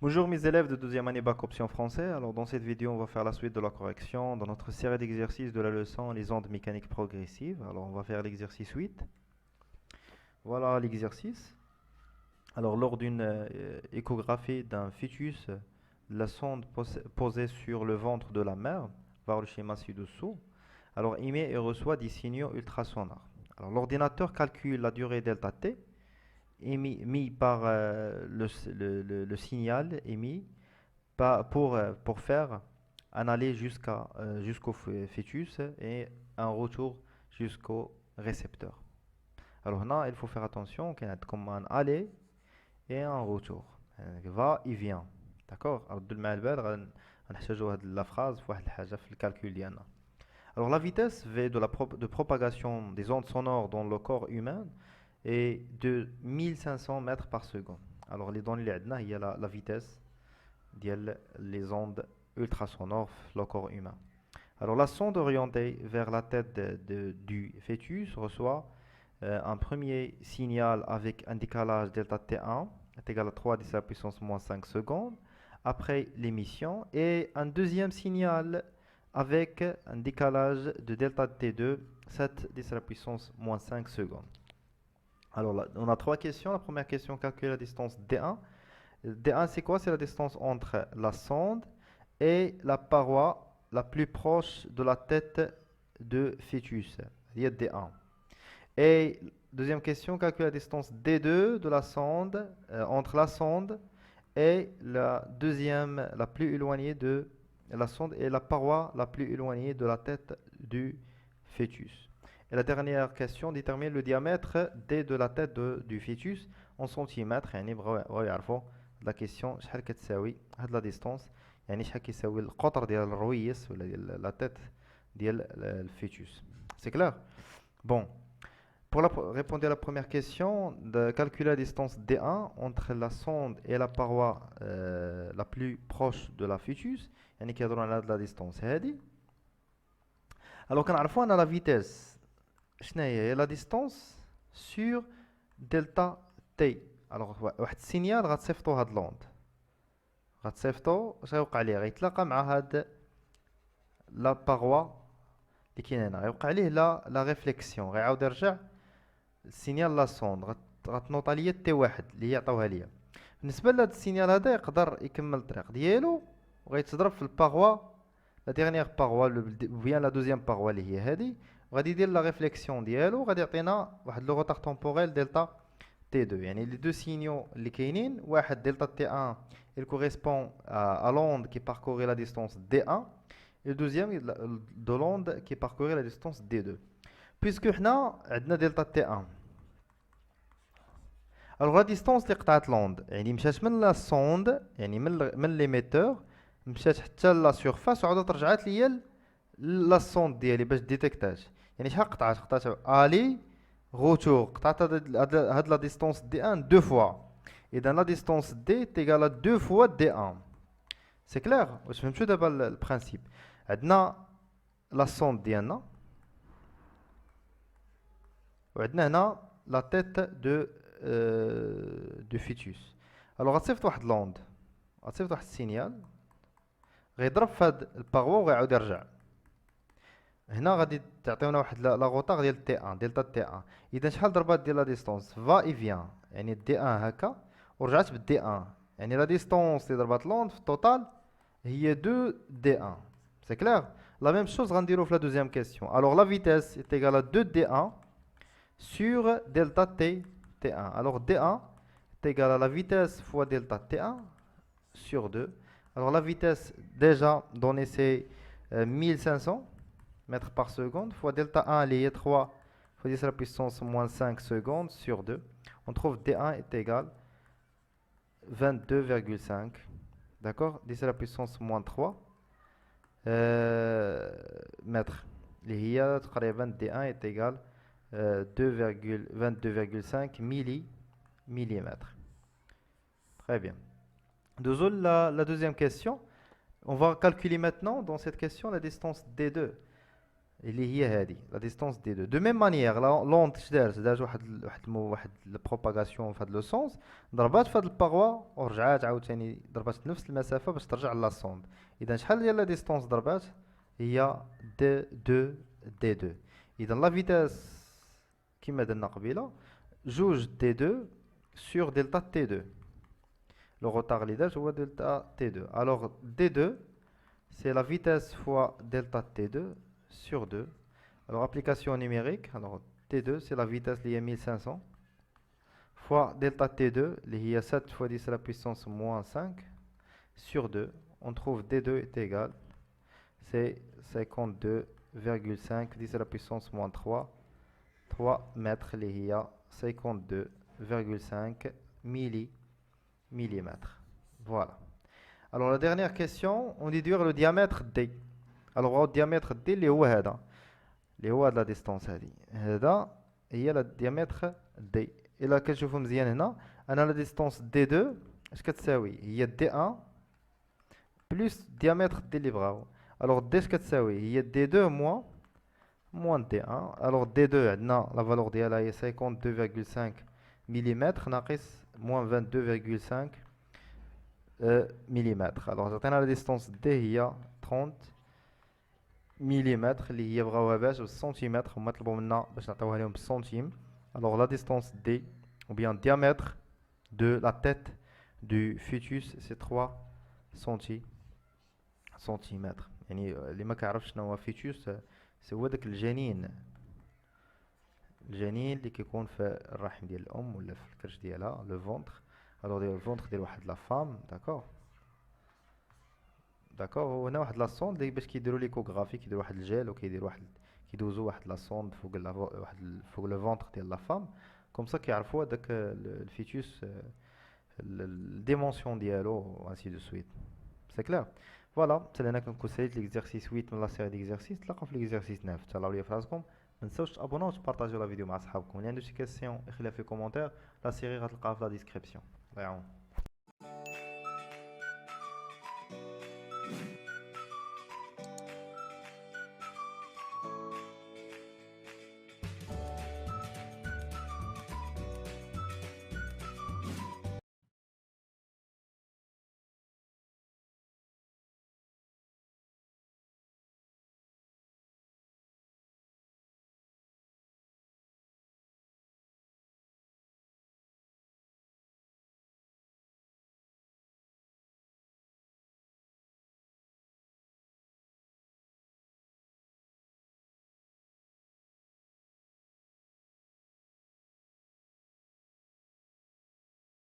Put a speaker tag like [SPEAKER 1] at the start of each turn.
[SPEAKER 1] Bonjour mes élèves de deuxième année bac option français. Alors dans cette vidéo, on va faire la suite de la correction dans notre série d'exercices de la leçon les ondes mécaniques progressives. Alors on va faire l'exercice 8. Voilà l'exercice. Alors lors d'une échographie d'un fœtus, la sonde posée sur le ventre de la mère, voir le schéma ci-dessous, alors émet et reçoit des signaux ultrasonores. Alors l'ordinateur calcule la durée delta t mis par le signal émis pour faire un aller jusqu'au fœtus et un retour jusqu'au récepteur. Alors là, il faut faire attention qu'il y a comme un aller et un retour. Va et vient. D'accord. Alors غنحتاجوا هاد la phrase في واحد الحاجة في الكالكول ديالنا. Alors la vitesse v de propagation des ondes sonores dans le corps humain est de 1500 mètres par seconde. Alors les données اللي عندنا هي la vitesse les ondes ultrasonores dans le corps humain. Alors la sonde orientée vers la tête du fœtus reçoit un premier signal avec un décalage delta T1 est égal à 3 10 à la puissance moins 5 secondes après l'émission et un deuxième signal avec un décalage de delta T2 7 10 à la puissance moins 5 secondes. Alors là, on a trois questions. La première question, calculer la distance D1. D1, c'est quoi? C'est la distance entre la sonde et la paroi la plus proche de la tête de fœtus. Il y a D1. Et deuxième question, calculer la distance D2 de la sonde, entre la sonde et la deuxième, la plus éloignée de la sonde et la paroi la plus éloignée de la tête du fœtus. Et la dernière question, détermine le diamètre D de la tête du fœtus en centimètres. يعني بغاو يعرفوا la question شحال كتساوي هاد la distance يعني شحال كيساوي القطر ديال الرويس ولا ديال la tête ديال الفيتوس. C'est clair? Bon, pour répondre à la première question, de calculer la distance D1 entre la sonde et la paroi la plus proche de la fœtus, يعني كيهضروا على la distance هذه. Alors كنعرفوا أن la vitesse شنو هي la distance sur delta t. Alors واحد السينيال غتصيفطو هاد لوند غتصيفطو اش غيوقع ليه غيتلاقى مع هاد لا باروا اللي كاينه هنا غيوقع ليه لا ريفليكسيون غيعاود يرجع السينيال لا سوند غتنوطا ليا تي واحد اللي هي عطاوها ليا. بالنسبه لهاد السينيال هذا يقدر يكمل الطريق ديالو وغيتضرب في الباروا لا ديرنيير باروا بيان لا دوزيام باروا اللي هي هادي وغادي يدير لا ريفليكسيون ديالو غادي يعطينا واحد لو روتار تومبوريل دلتا T2 يعني les deux signaux اللي كاينين واحد delta T1 il correspond à l'onde qui parcourait la distance D1 et le deuxième de l'onde qui parcourait la distance D2 puisque حنا عندنا delta T1 alors la distance اللي قطعت l'onde يعني مشات من لا sonde يعني من l'émetteur مشات حتى لا surface وعاودت رجعت ليا لا sonde ديالي باش ديتيكتاش يعني شحال قطعت الي retour قطعت هاد la distance D1 deux fois et dans la distance D est égale à 2 fois D1 c'est clair واش فهمتوا دابا البرانسيب عندنا لا sonde ديالنا وعندنا هنا لا تيت دو فيتوس الوغ غتصيفط واحد لوند غتصيفط واحد السينيال غيضرب في هاد الباروا وغيعاود يرجع هنا غادي تعطيونا واحد لا غوطاغ ديال تي 1 دلتا تي 1 اذا شحال ضربات ديال لا ديستونس فا اي فيان يعني دي 1 هكا ورجعت بالدي 1 يعني لا ديستونس اللي ضربات لوند في التوتال هي 2 دي 1 سي كلير لا ميم شوز غنديرو في لا دوزيام كيسيون الوغ لا فيتيس est égale à 2 دي 1 sur delta t t1 alors d1 est égal à la vitesse fois delta t1 sur 2 alors la vitesse déjà donnée c'est 1500 mètres par seconde fois delta 1 lié 3 fois 10 à la puissance moins 5 secondes sur 2. On trouve D1 est égal 22,5. D'accord? 10 à la puissance moins 3 mètres. D1 est égal 22,5 millimètres. Très bien. La deuxième question. On va calculer maintenant dans cette question la distance D2. اللي هي هذه لا ديستونس دي دو. دو ميم مانيير لوند اش دارت واحد البروباغاسيون في هذا لو سونس، ضربات في هذه الباغوا ورجعات عاوتاني ضربات نفس المسافه باش ترجع لا سوند. اذا شحال ديال لا ديستونس ضربات؟ هي دي دو دي دو. اذا لا فيتاس كما درنا قبيله جوج دي دو سور دلتا تي دو. لو روتار اللي دارت هو دلتا تي دو. الوغ دي دو c'est la vitesse fois delta T2 sur 2. Alors, application numérique, alors T2, c'est la vitesse liée à 1500, fois delta T2, liée à 7 fois 10 à la puissance moins 5, sur 2. On trouve D2 est égal, c'est 52,5, 10 à la puissance moins 3 mètres, liée à 52,5 millimètres. Voilà. Alors la dernière question, on déduire le diamètre D. Alors le diamètre D اللي هو هذا la distance هذه. هذا هي le diamètre D. إلا كنشوفوا مزيان هنا أنا la distance D2 اش كتساوي؟ هي D1 plus diamètre D اللي بغاو. Alors D اش كتساوي؟ هي D2 moins D1. Alors D2 عندنا la valeur ديالها هي 52,5 mm ناقص moins 22,5 millimètres. Alors j'atteins la distance D هي 30 millimètres اللي هي بغاوها باش بالسنتيمتر، هما طلبوا منا باش نعطيوها لهم بالسنتيم. Alors la distance D ou bien diamètre de la tête du fœtus c'est 3 centimètres. يعني اللي ما كيعرفش شنو هو فيتوس سي هو داك الجنين اللي كيكون في الرحم ديال الام ولا في الكرش ديالها لو فونتر. الوغ ديال الفونتر ديال واحد لا فام. داكور وهنا واحد لا سوند اللي باش كيديروا ليكوغرافي كيديروا واحد الجيل وكيديروا واحد كيدوزوا واحد لا سوند فوق فوق لو فونتر ديال لا فام كوم سا كيعرفوا هذاك الفيتوس الديمونسيون ديالو انسي دو سويت. سي كلير. فوالا حتى هنا كنكون ساليت ليكزارسيس 8 من لا سيري ديكزارسيس. تلاقاو في ليكزارسيس 9. تهلاو ليا في راسكم، ما تنساوش تابوناو وتبارطاجيو لا فيديو مع صحابكم. اللي عنده شي كيسيون يخليها في كومونتير. لا سيري غتلقاها في لا ديسكريبسيون. الله يعاون.